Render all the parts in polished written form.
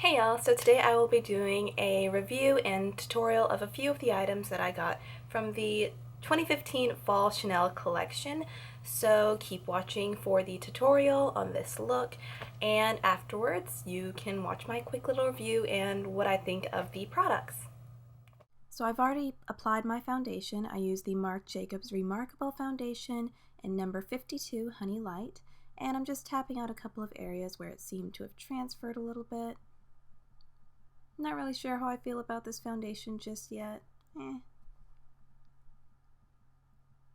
Hey y'all, so today I will be doing a review and tutorial of a few of the items that I got from the 2015 Fall Chanel collection. So keep watching for the tutorial on this look, and afterwards you can watch my quick little review and what I think of the products. So I've already applied my foundation. I used the Marc Jacobs Remarkable Foundation in number 52 Honey Light, and I'm just tapping out a couple of areas where it seemed to have transferred a little bit. Not really sure how I feel about this foundation just yet.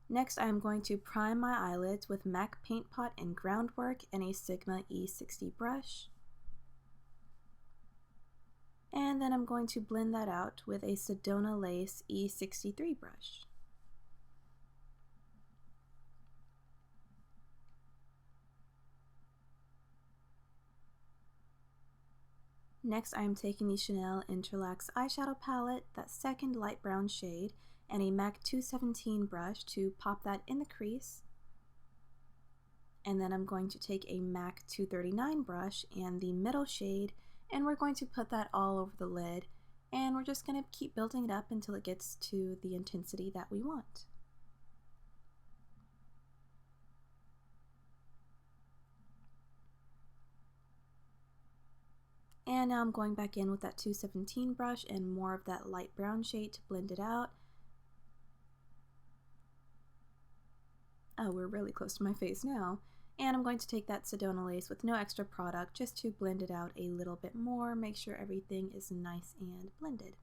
Next, I'm going to prime my eyelids with MAC Paint Pot and Groundwork and a Sigma E60 brush. And then I'm going to blend that out with a Sedona Lace E63 brush. Next, I am taking the Chanel Entrelacs eyeshadow palette, that second light brown shade, and a MAC 217 brush to pop that in the crease. And then I'm going to take a MAC 239 brush and the middle shade, and we're going to put that all over the lid, and we're just going to keep building it up until it gets to the intensity that we want. And now I'm going back in with that 217 brush and more of that light brown shade to blend it out. Oh, we're really close to my face now. And I'm going to take that Sedona lace with no extra product just to blend it out a little bit more, make sure everything is nice and blended.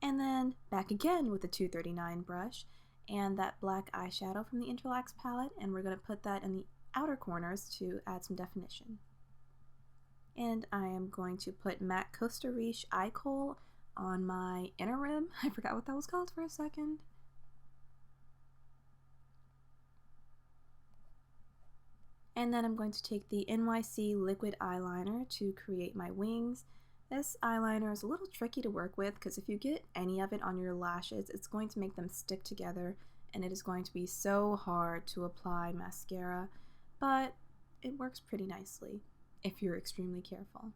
And then back again with the 239 brush and that black eyeshadow from the Entrelacs palette, and we're going to put that in the outer corners to add some definition. And I am going to put MAC Costa Riche eye kohl on my inner rim. I forgot what that was called for a second. And then I'm going to take the NYC liquid eyeliner to create my wings. This eyeliner is a little tricky to work with because if you get any of it on your lashes, it's going to make them stick together, and it is going to be so hard to apply mascara, but it works pretty nicely if you're extremely careful.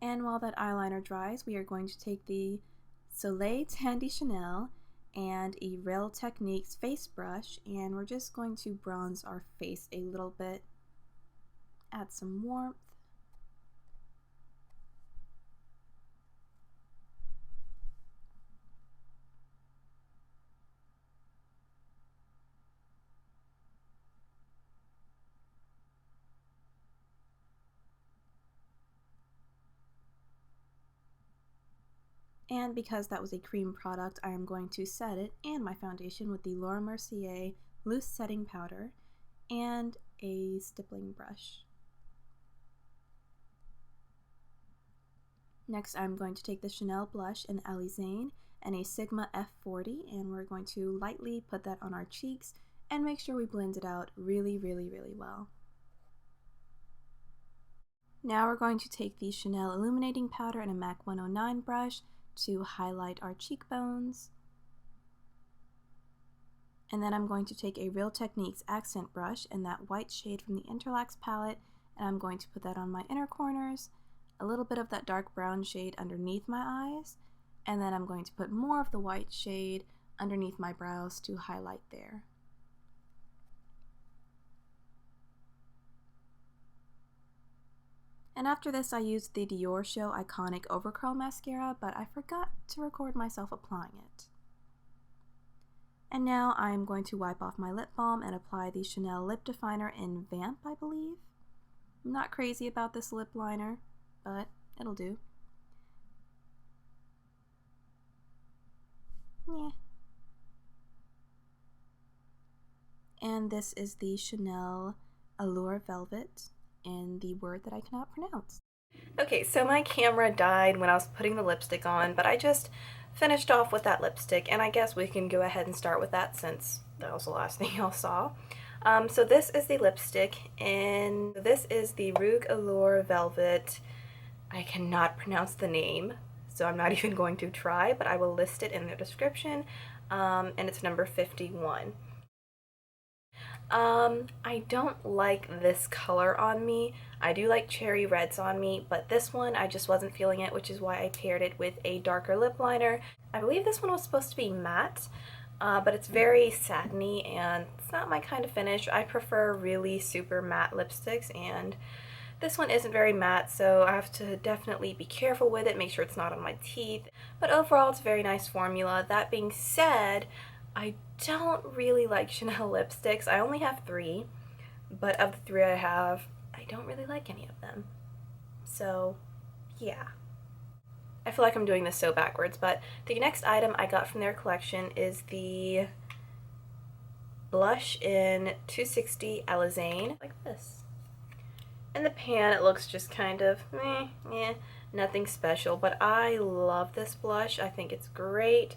And while that eyeliner dries, we are going to take the Soleil Tandy Chanel and a Real Techniques face brush, and we're just going to bronze our face a little bit, add some warmth. And because that was a cream product, I am going to set it and my foundation with the Mercier loose setting powder and a stippling brush. Next, I'm going to take the Chanel blush in Alezane and a Sigma F40, and we're going to lightly put that on our cheeks and make sure we blend it out really well. Now we're going to take the Chanel illuminating powder and a MAC 109 brush to highlight our cheekbones. And then I'm going to take a Real Techniques accent brush and that white shade from the Entrelacs palette, and I'm going to put that on my inner corners, a little bit of that dark brown shade underneath my eyes, and then I'm going to put more of the white shade underneath my brows to highlight there. And after this, I used the Diorshow Iconic Overcurl Mascara, but I forgot to record myself applying it. And now I'm going to wipe off my lip balm and apply the Chanel Lip Definer in Vamp, I believe. I'm not crazy about this lip liner, but it'll do. Yeah. And this is the Chanel Allure Velvet in the word that I cannot pronounce. Okay, so my camera died when I was putting the lipstick on, but I just finished off with that lipstick, and I guess we can go ahead and start with that since that was the last thing y'all saw. So this is the lipstick, and this is the Rouge Allure Velvet. I cannot pronounce the name, so I'm not even going to try, but I will list it in the description, and it's number 51. I don't like this color on me. I do like cherry reds on me, but this one I just wasn't feeling it, which is why I paired it with a darker lip liner. I believe this one was supposed to be matte, but it's very satiny and it's not my kind of finish. I prefer really super matte lipsticks, and this one isn't very matte, so I have to definitely be careful with it, make sure it's not on my teeth. But overall, it's a very nice formula. That being said, I don't really like Chanel lipsticks. I only have 3, but of the 3 I have, I don't really like any of them. So, yeah. I feel like I'm doing this so backwards, but the next item I got from their collection is the blush in 260 Alezane, like this. In the pan, it looks just kind of nothing special, but I love this blush. I think it's great.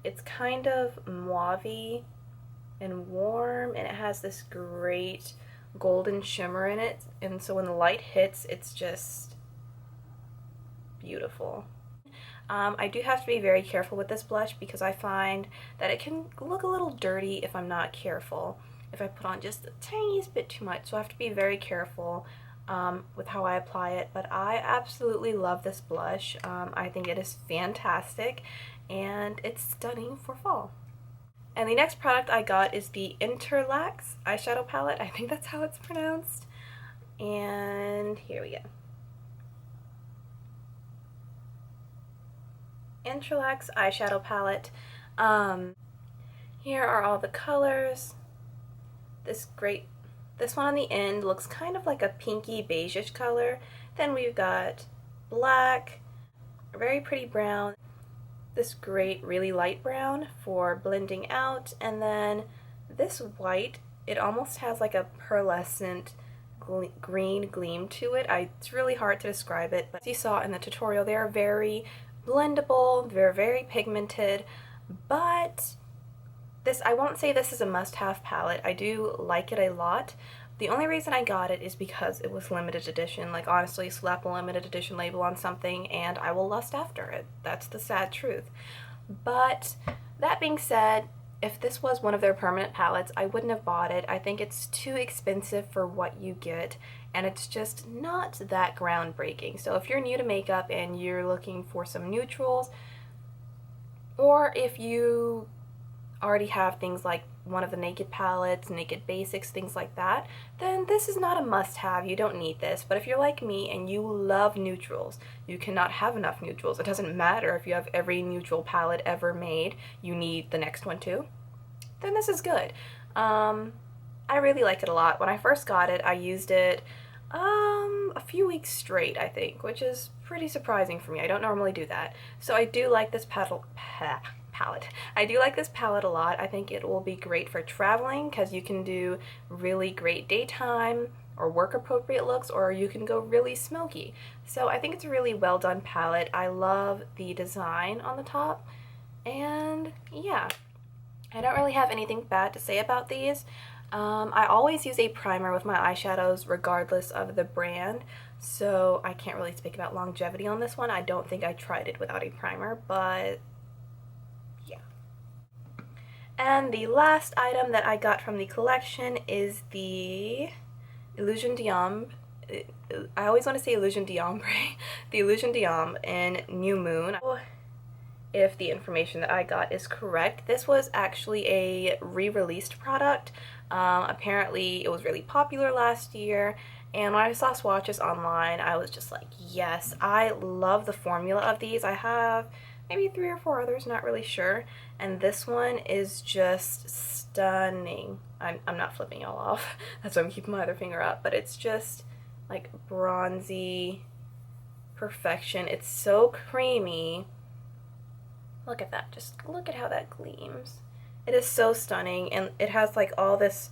It's kind of mauve-y and warm, and it has this great golden shimmer in it, and so when the light hits, it's just beautiful. I do have to be very careful with this blush because I find that it can look a little dirty if I'm not careful, if I put on just the tiniest bit too much, so I have to be very careful with how I apply it. But I absolutely love this blush. I think it is fantastic, and it's stunning for fall. And the next product I got is the Entrelacs eyeshadow palette. I think that's how it's pronounced. And here we go. Entrelacs eyeshadow palette. Here are all the colors. This one on the end looks kind of like a pinky beigeish color. Then we've got black, a very pretty brown, this great really light brown for blending out, and then this white, it almost has like a pearlescent green gleam to it. It's really hard to describe it, but as you saw in the tutorial, they are very blendable, they're very pigmented, but I won't say this is a must-have palette. I do like it a lot. The only reason I got it is because it was limited edition. Like, honestly, slap a limited edition label on something and I will lust after it. That's the sad truth. But that being said, if this was one of their permanent palettes, I wouldn't have bought it. I think it's too expensive for what you get, and it's just not that groundbreaking. So if you're new to makeup and you're looking for some neutrals, or if you already have things like one of the Naked palettes, Naked Basics, things like that, then this is not a must-have. You don't need this. But if you're like me and you love neutrals, you cannot have enough neutrals. It doesn't matter if you have every neutral palette ever made, you need the next one too, then this is good. I really like it a lot. When I first got it, I used it a few weeks straight, I think, which is pretty surprising for me. I don't normally do that. So I do like this palette. I do like this palette a lot. I think it will be great for traveling because you can do really great daytime or work appropriate looks, or you can go really smoky. So I think it's a really well done palette. I love the design on the top, and yeah, I don't really have anything bad to say about these. I always use a primer with my eyeshadows regardless of the brand, so I can't really speak about longevity on this one. I don't think I tried it without a primer, but yeah. And the last item that I got from the collection is the Illusion Diem. I always want to say Illusion d'Ombre. The Illusion Diem in New Moon. If the information that I got is correct, this was actually a re-released product. Apparently it was really popular last year, and when I saw swatches online, I was just like, yes, I love the formula of these. I have maybe 3 or 4 others, not really sure, and this one is just stunning. I'm not flipping y'all off, that's why I'm keeping my other finger up, but it's just like bronzy perfection. It's so creamy. Look at that, just look at how that gleams. It is so stunning, and it has like all this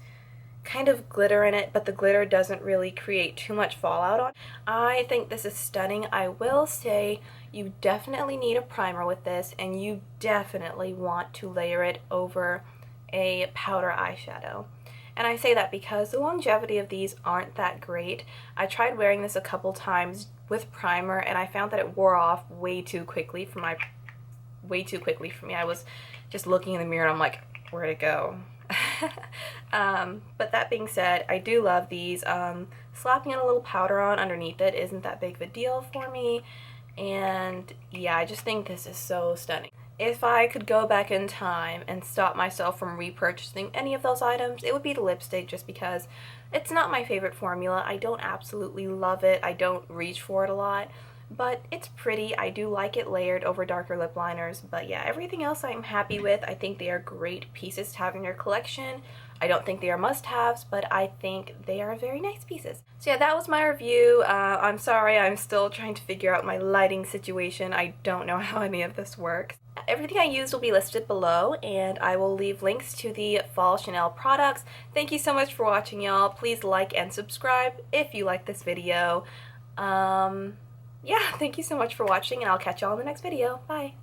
kind of glitter in it, but the glitter doesn't really create too much fallout on it. I think this is stunning. I will say you definitely need a primer with this, and you definitely want to layer it over a powder eyeshadow. And I say that because the longevity of these aren't that great. I tried wearing this a couple times with primer, and I found that it wore off way too quickly for me. I was just looking in the mirror and I'm like, where'd it go? But that being said, I do love these. Slapping a little powder on underneath it isn't that big of a deal for me. And yeah, I just think this is so stunning. If I could go back in time and stop myself from repurchasing any of those items, it would be the lipstick, just because it's not my favorite formula. I don't absolutely love it. I don't reach for it a lot, but it's pretty. I do like it layered over darker lip liners. But yeah, everything else I'm happy with. I think they are great pieces to have in your collection. I don't think they are must-haves, but I think they are very nice pieces. So yeah, that was my review. I'm sorry, I'm still trying to figure out my lighting situation. I don't know how any of this works. Everything I used will be listed below, and I will leave links to the fall Chanel products. Thank you so much for watching, y'all. Please like and subscribe if you like this video. Yeah, thank you so much for watching, and I'll catch y'all in the next video. Bye!